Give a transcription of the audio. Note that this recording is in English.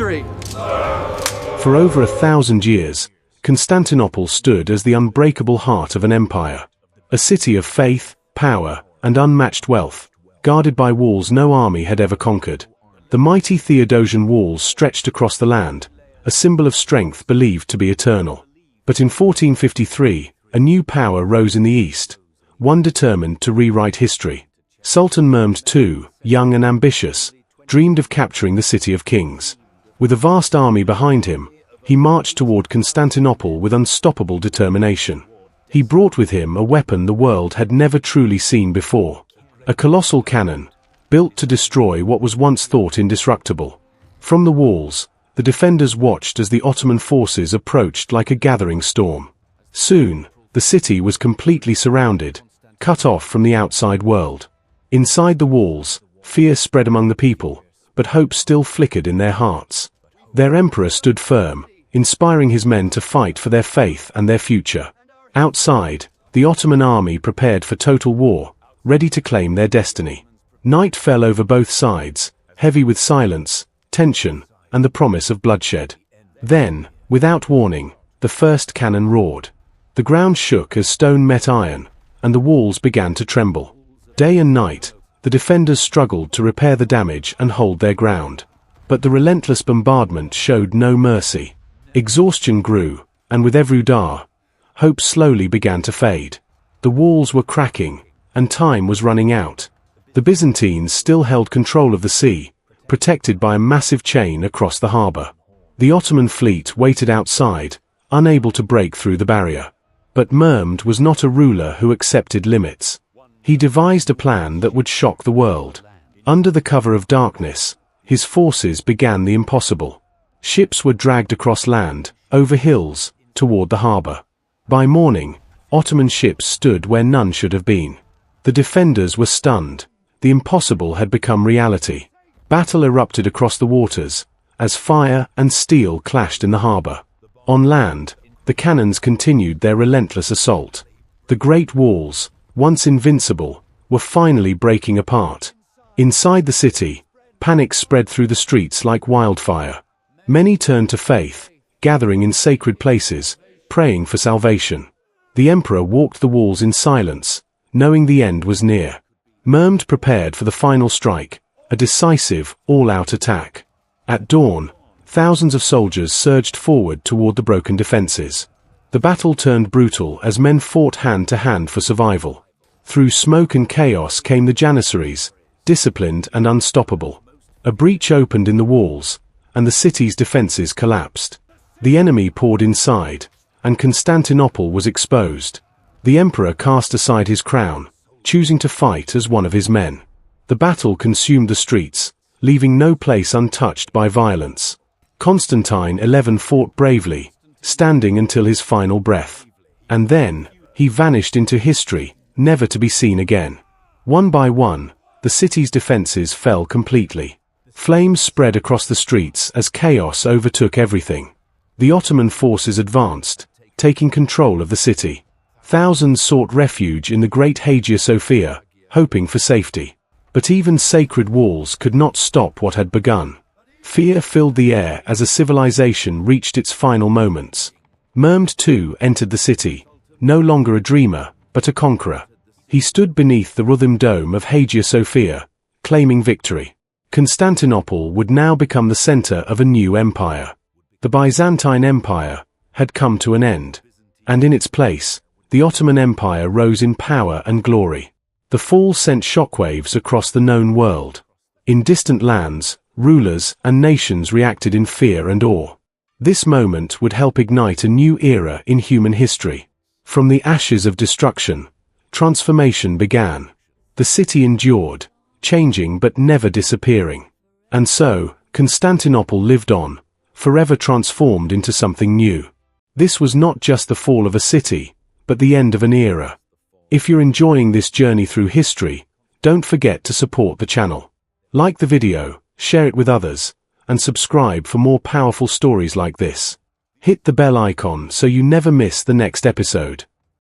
victory! For over 1,000 years, Constantinople stood as the unbreakable heart of an empire. A city of faith, power, and unmatched wealth, guarded by walls no army had ever conquered. The mighty Theodosian walls stretched across the land, a symbol of strength believed to be eternal. But in 1453, a new power rose in the east, one determined to rewrite history. Sultan Mehmed II, young and ambitious, dreamed of capturing the City of Kings. With a vast army behind him, he marched toward Constantinople with unstoppable determination. He brought with him a weapon the world had never truly seen before. A colossal cannon, built to destroy what was once thought indestructible. From the walls, the defenders watched as the Ottoman forces approached like a gathering storm. Soon, the city was completely surrounded, cut off from the outside world. Inside the walls, fear spread among the people, but hope still flickered in their hearts. Their emperor stood firm, inspiring his men to fight for their faith and their future. Outside, the Ottoman army prepared for total war, ready to claim their destiny. Night fell over both sides, heavy with silence, tension, and the promise of bloodshed. Then, without warning, the first cannon roared. The ground shook as stone met iron, and the walls began to tremble. Day and night, the defenders struggled to repair the damage and hold their ground. But the relentless bombardment showed no mercy. Exhaustion grew, and with every hour, hope slowly began to fade. The walls were cracking, and time was running out. The Byzantines still held control of the sea, protected by a massive chain across the harbor. The Ottoman fleet waited outside, unable to break through the barrier. But Mehmed was not a ruler who accepted limits. He devised a plan that would shock the world. Under the cover of darkness, his forces began the impossible. Ships were dragged across land, over hills, toward the harbor. By morning, Ottoman ships stood where none should have been. The defenders were stunned. The impossible had become reality. Battle erupted across the waters, as fire and steel clashed in the harbor. On land, the cannons continued their relentless assault. The great walls, once invincible, were finally breaking apart. Inside the city, panic spread through the streets like wildfire. Many turned to faith, gathering in sacred places, praying for salvation. The emperor walked the walls in silence, knowing the end was near. Mehmed prepared for the final strike, a decisive, all-out attack. At dawn, thousands of soldiers surged forward toward the broken defenses. The battle turned brutal as men fought hand to hand for survival. Through smoke and chaos came the Janissaries, disciplined and unstoppable. A breach opened in the walls, and the city's defenses collapsed. The enemy poured inside, and Constantinople was exposed. The emperor cast aside his crown, choosing to fight as one of his men. The battle consumed the streets, leaving no place untouched by violence. Constantine XI fought bravely, standing until his final breath. And then, he vanished into history, never to be seen again. One by one, the city's defenses fell completely. Flames spread across the streets as chaos overtook everything. The Ottoman forces advanced, taking control of the city. Thousands sought refuge in the great Hagia Sophia, hoping for safety. But even sacred walls could not stop what had begun. Fear filled the air as a civilization reached its final moments. Mehmed II entered the city, no longer a dreamer, but a conqueror. He stood beneath the Ruthem dome of Hagia Sophia, claiming victory. Constantinople would now become the center of a new empire. The Byzantine Empire had come to an end, and in its place, the Ottoman Empire rose in power and glory. The fall sent shockwaves across the known world. In distant lands, rulers and nations reacted in fear and awe. This moment would help ignite a new era in human history. From the ashes of destruction, transformation began. The city endured, changing but never disappearing. And so, Constantinople lived on, forever transformed into something new. This was not just the fall of a city, but the end of an era. If you're enjoying this journey through history, don't forget to support the channel. Like the video, share it with others, and subscribe for more powerful stories like this. Hit the bell icon so you never miss the next episode.